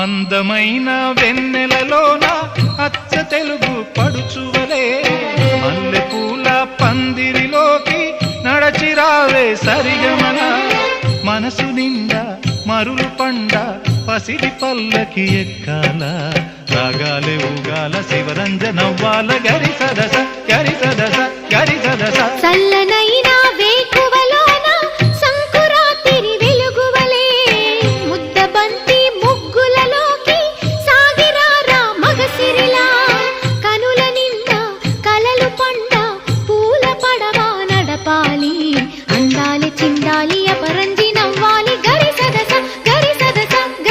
అందమైన వెన్నెలలోన అచ్చ తెలుగు పడుచువలే మల్లెపూల పందిరిలోకి నడచిరావే సరిగమన మనసు నిండా మరులు పండ పసిడి పల్లకి ఎక్కాల రాగాలే ఊగాల శివరంజనవ్వాల గరి సదస గరి సదస గరి సదస చల్లనైనా